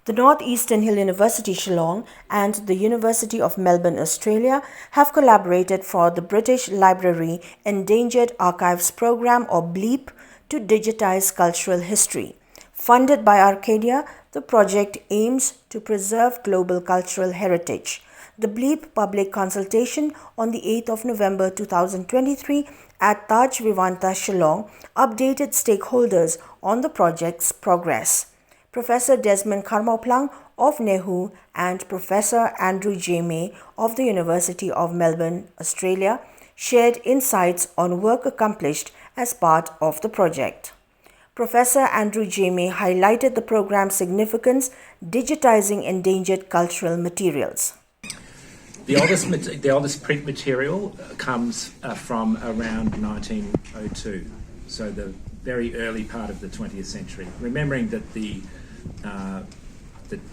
The Northeastern Hill University Shillong and the University of Melbourne, Australia have collaborated for the British Library Endangered Archives Program or BLEAP to digitize cultural history. Funded by Arcadia, the project aims to preserve global cultural heritage. The BLEAP Public Consultation on the 8th of November 2023 at Taj Vivanta, Shillong updated stakeholders on the project's progress. Professor Desmond Kharmawphlang of Nehu and Professor Andrew J. May of the University of Melbourne, Australia, shared insights on work accomplished as part of the project. Professor Andrew J. May highlighted the program's significance, digitizing endangered cultural materials. The oldest print material comes from around 1902, so the very early part of the 20th century. Remembering that the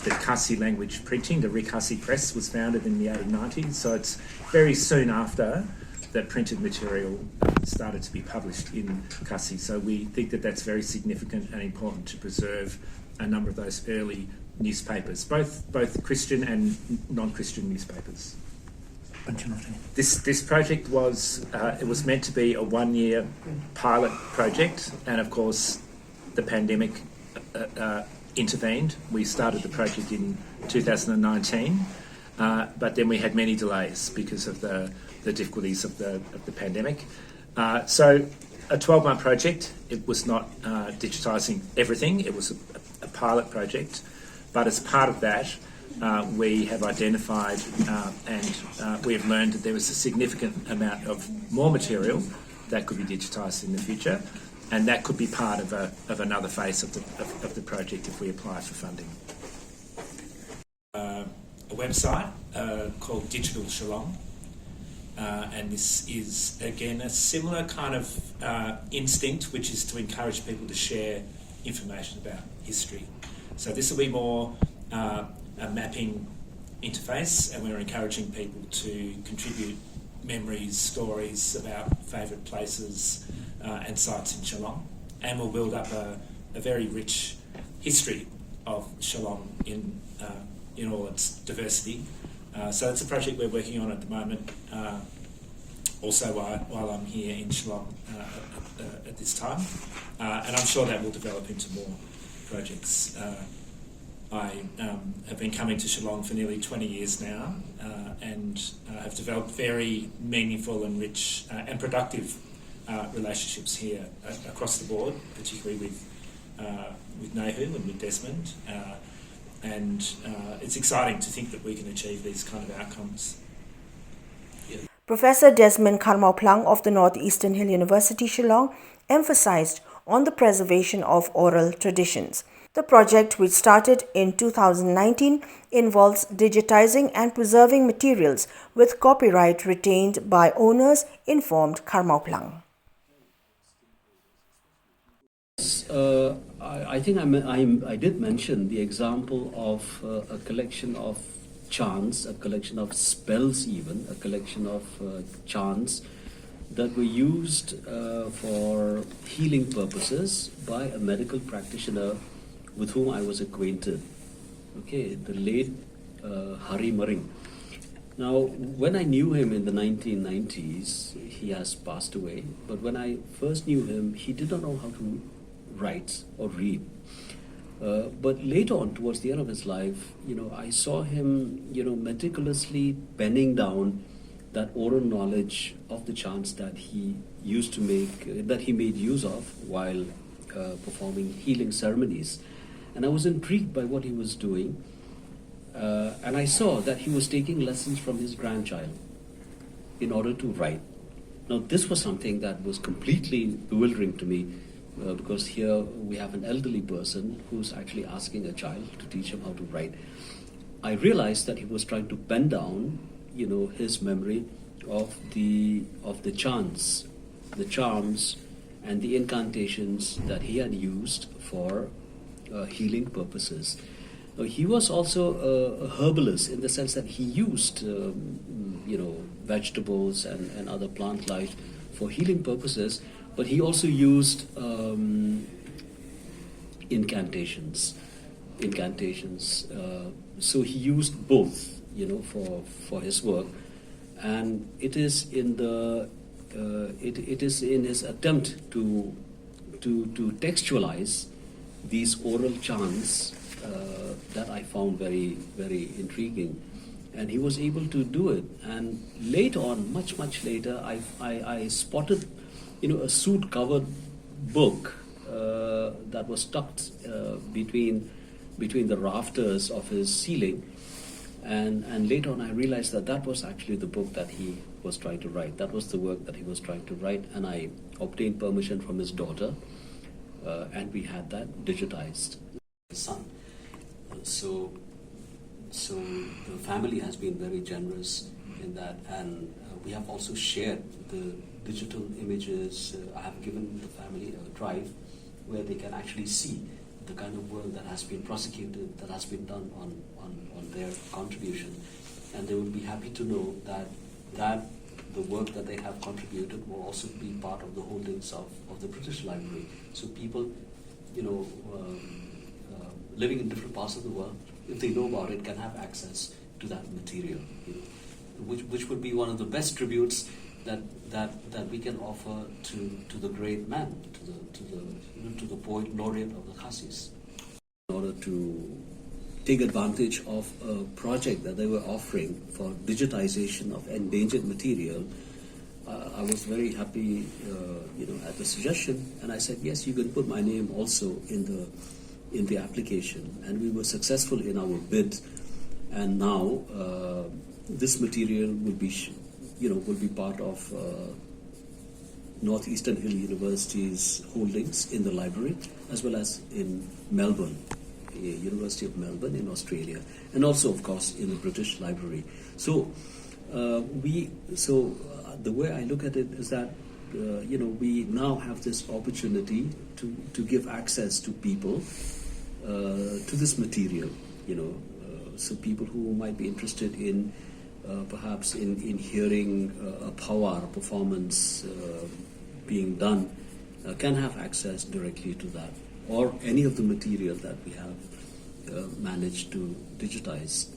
Khasi language printing, the Khasi press, was founded in the 1890s, so it's very soon after that printed material started to be published in Khasi. So we think that that's very significant and important to preserve a number of those early newspapers, both Christian and non-Christian newspapers. This project was meant to be a one-year pilot project, and of course the pandemic intervened. We started the project in 2019, but then we had many delays because of the difficulties of the pandemic. So a 12-month project. It was not digitising everything. It was a pilot project, but as part of that, we have identified and we have learned that there was a significant amount of more material that could be digitised in the future, and that could be part of another phase of the project if we apply for funding. A website called Digital Shillong, and this is again a similar kind of instinct, which is to encourage people to share information about history. So this will be more a mapping interface, and we're encouraging people to contribute memories, stories about favourite places and sites in Shillong, and we'll build up a very rich history of Shillong in all its diversity. So it's a project we're working on at the moment, also while I'm here in Shillong at this time, and I'm sure that will develop into more projects. I have been coming to Shillong for nearly 20 years now, and have developed very meaningful and rich and productive relationships here across the board, particularly with Nehu and with Desmond, and it's exciting to think that we can achieve these kind of outcomes. Professor Desmond Kharmawphlang of the Northeastern Hill University Shillong emphasized on the preservation of oral traditions. The project, which started in 2019, involves digitizing and preserving materials with copyright retained by owners, informed Kharmawphlang. I think I did mention the example of a collection of chants, a collection of spells even, a collection of chants that were used for healing purposes by a medical practitioner with whom I was acquainted, the late Hari Maring. Now, when I knew him in the 1990s, he has passed away, but when I first knew him, he did not know how to write or read. But later on, towards the end of his life, I saw him, meticulously penning down that oral knowledge of the chants that he used to make, that he made use of while performing healing ceremonies. And I was intrigued by what he was doing, and I saw that he was taking lessons from his grandchild in order to write. Now, this was something that was completely bewildering to me, because here we have an elderly person who's actually asking a child to teach him how to write. I realized that he was trying to pen down, his memory of the chants, the charms, and the incantations that he had used for healing purposes. He was also a herbalist in the sense that he used, vegetables and other plant life for healing purposes, but he also used incantations incantations. So he used both, for his work, and it is in his attempt to textualize these oral chants that I found very, very intriguing. And he was able to do it. And later on, much later, I spotted, a soot-covered book that was tucked between the rafters of his ceiling. And later on, I realized that was actually the book that he was trying to write. That was the work that he was trying to write. And I obtained permission from his daughter, and we had that digitized. His son. So the family has been very generous in that, and we have also shared the digital images. I have given the family a drive where they can actually see the kind of work that has been prosecuted, that has been done on their contribution, and they will be happy to know that the work that they have contributed will also be part of the holdings of the British Library. So people, living in different parts of the world, if they know about it, can have access to that material, which would be one of the best tributes that we can offer to the great man, to the poet laureate of the Khasis. In order to take advantage of a project that they were offering for digitization of endangered material, I was very happy, at the suggestion, and I said, yes, you can put my name also in the application, and we were successful in our bid, and now this material will be part of Northeastern Hill University's holdings in the library, as well as in Melbourne, University of Melbourne in Australia, and also, of course, in the British Library. So the way I look at it is that we now have this opportunity to give access to people to this material, so people who might be interested in perhaps in hearing a powwow performance being done can have access directly to that, or any of the material that we have managed to digitize.